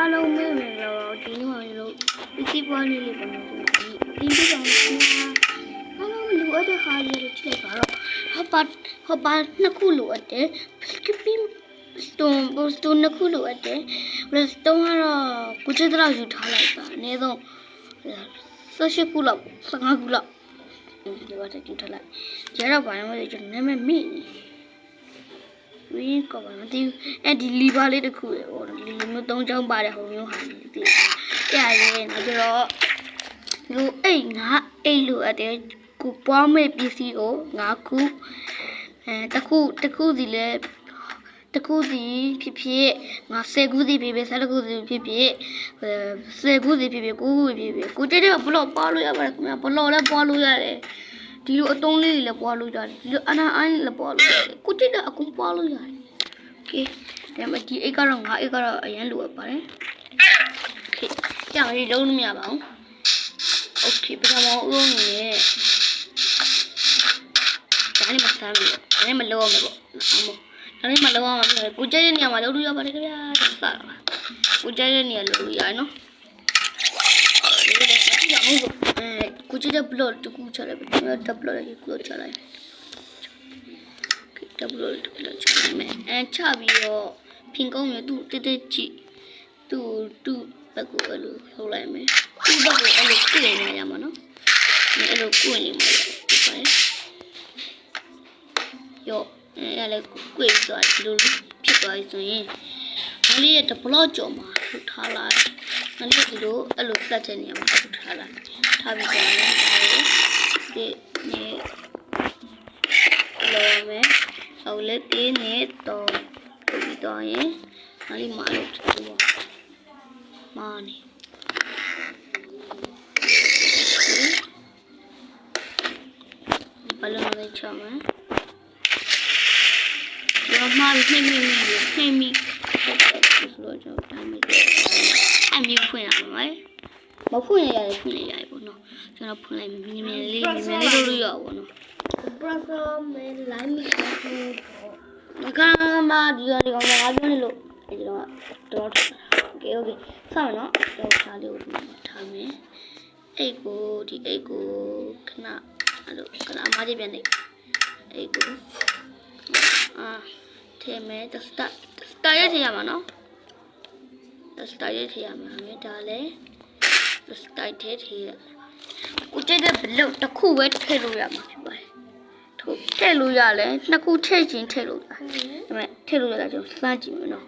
အားလုံးမေ့မယ်တော့ဒီနေ့မှလို့ဒီပွားလေးလေးပုံလို့ဒီဒီကောင်ကအားလုံးလူအပ်တဲ့ခါလေးတွေချက်ပါတော့ဟောပါနှစ်ခုလိုအပ်တယ်ကပင်းစတုံးနှစ်ခုလိုအပ်တယ်စတုံးကတော့ကိုချစ်တော့ယူထားလိုက်တာအနည်းဆုံး18ခုလောက်15ခုလောက်ဒီဘာတက်ယူထားလိုက်ကျတော့ဘာမှမသိကျွန်တော်နာမည်မိနေဝင်းကောပါမသိဘူးအဲ့ဒီလီဘာလေးတစ်ခုလေဟိုလီမျိုး3ချောင်းပါတယ်ဟိုမျိုးဟာဒီအဲ့ရဲနော်ကျတော့လူအိတ်ငါအိတ်လို့အတဲ့ကိုပွားမဲ့ပစ္စည်းကို9ခုတခုစီလဲတခုစီဖြစ်ဖြစ်ငါ10ခုစီဖြစ်ဖြစ်12ခုစီဖြစ်ဖြစ်10ခုစီဖြစ်ဖြစ်9ခုဖြစ်ဖြစ်ကိုတက်တဲ့ဘလော့ပွားလို့ရပါတယ်ခင်ဗျာဘလော့လည်းပွားလို့ရတယ်ဒီလိုအတုံးလေးတွေလည်းပွားလို့ရတယ်ဒီလိုအနာအိုင်းလည်းပွားလို့ရတယ်ကိုတက်တဲ့အကုန်ပွားလို့ရတယ်โอเคဒါမှဒီအိတ်ကတော့ငါအိတ်ကတော့အရင်လိုပါတယ်โอเคကြောင်လေးလုံးလို့မရပါဘူးโอเคပထမဦးနေနဲ့ဒါနဲ့မစမ်းဘူးဒါနဲ့မလောအောင်ပေါ့အမေဒါနဲ့မလောအောင်ကိုကြဲတဲ့နေရာမှာလုံးလို့ရပါတယ်ခင်ဗျာဒါစတာကိုကြဲတဲ့နေရာလုံးလို့ရနော်ကိုကြည့်တဲ့ဘလော့တကူချလိုက်ပြီ။တပ်ဘလော့လေးကိုချလိုက်။တပ်ဘလော့လေးကိုချလိုက်မယ်။ချပြီးတော့ဖင်ကုန်းမျိုးသူ့တက်ကြည့်။သူ့ဘက်ကိုအဲ့လိုလှုပ်လိုက်မယ်။သူ့ဘက်ကိုအဲ့လိုကိုယ်နေရမှာနော်။အဲ့လိုကိုယ်နေမှာဖြစ်ပါတယ်။ရောအဲ့လည်းကိုယ်သွားဒီလိုဖြစ်သွားပြီဆိုရင်ငါလေးရဲ့ဘလော့ကြော်မှာလှုပ်ထားလိုက်။ငါလေးဒီလိုအဲ့လိုဆက်တဲ့နေရာမှာလှုပ်ထားလိုက်။ထားပြီးတော့လည်းဒီနေ့လောမယ်အော်လက်တင်းနဲ့တော့ပြီးတော့ရင်ဟာဒီမာလို့ပြောမာနေဘလုံးလေးချမယ်ရောမာဖိမိဟုတ်တယ်ဆိုတော့ကျွန်တော်တိုင်းမိအမျိုးဖွင့်ရမှာမဖွင့်ရတယ်ဖွင့်ရတယ်ပေါ့နော်ကျွန်တော်ဖွင့်လိုက်မြင်လေးလုပ်လို့ရပါတော့ပရဆောမဲလိုင်းမီဒီကမှာဒီကောင်ငါပြောနေလို့ဒီတော့โอเคစမယ်နော်တော့ခါလေးကိုထားမယ်အိတ်ကိုဒီအိတ်ကိုခဏအဲ့လိုခဏအမကြီးပြန်နေအိတ်ကိုထဲမယ်စတာရထည့်ရမှာနော်စတာရထည့်ရမှာဒါလည်းစတိုက်ထဲထည့်ရကိုကြည့်တဲ့ဘလို့တစ်ခုပဲထည့်လို့ရမှာဖြစ်ပါတယ်ထို့ထည့်လို့ရလဲနှစ်ခုထည့်ချင်းထည့်လို့ရတယ်ဒါပေမဲ့ထည့်လို့ရတာကျွန်တော်စမ်းကြည့်မယ်နော်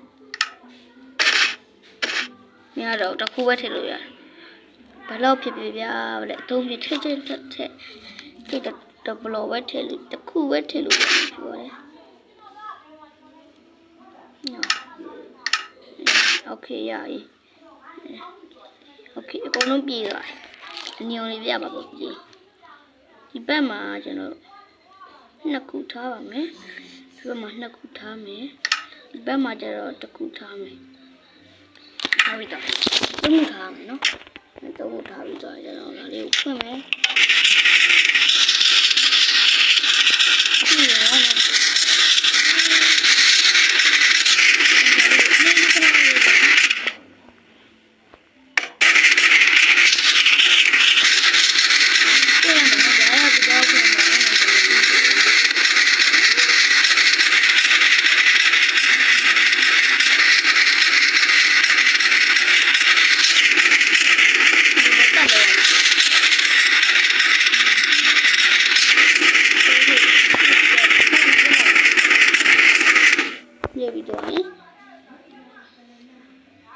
မရတော့တစ်ခုပဲထည့်လို့ရတယ်ဘလို့ဖြစ်ဖြစ်ဗျာဗလဲအသုံးပြထည့်ချင်းထည့်တော့ဘလို့ပဲထည့်လို့တစ်ခုပဲထည့်လို့ရဖြစ်ပါတယ်နော်โอเคရပြီโอเคအကုန်လုံးပြေးသွားတယ်ညုံလေးပြပါပေါ့ပြေးဒီဘက်မှာကျွန်တော်နှစ်ခုထားပါမယ်ဒီဘက်မှာနှစ်ခုထားမယ်ဒီဘက်မှာကျတော့တစ်ခုထားမယ်ထားပြီးတော့သုံးခုထားမယ်နော်သုံးခုထားပြီးတော့ကျွန်တော်ဒါလေးကိုဖွင့်မယ်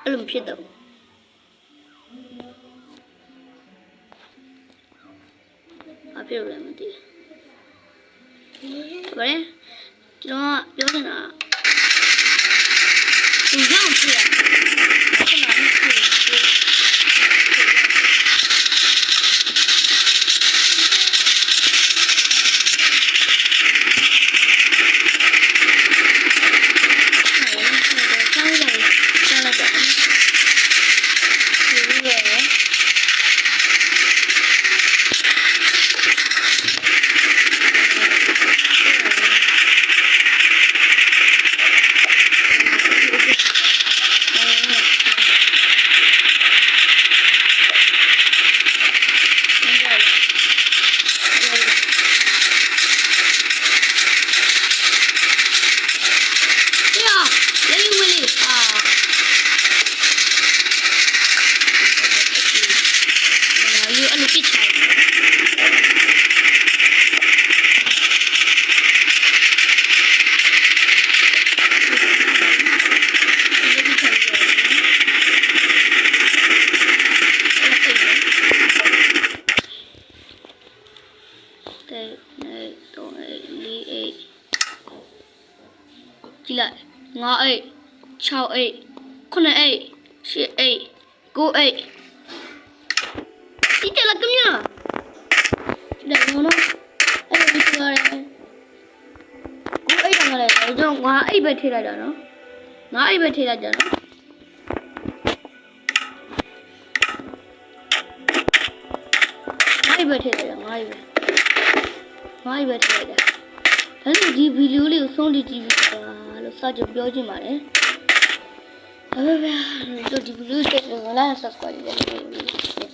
အဲ့လိုဖြစ်တော့အပြောရမယ်ဒီဘာလဲကျွန်တော်ပြောနေတာသူရောက်ပြရခဏလေး အိတ်6အိတ်9အိတ်10အိတ်9အိတ်ဒီတလကမြာဒါရောနော်အဲ့ဒီပြောရဲ9အိတ်တောင်လည်းကျွန်တော်9အိတ်ပဲထည့်လိုက်တာနော်9အိတ်ပဲထည့်လိုက်ကြနော်9အိတ်ပဲထည့်လိုက်တာ9အိတ်ပဲထည့်လိုက်တာဒါဆိုဒီဗီဒီယိုလေးကိုဆုံးဖြတ်ကြည့်ပြီးပါလို့စကြပြောချင်ပါတယ်ဒါပဲဒီဗီဒီယိုကို like subscribe လုပ်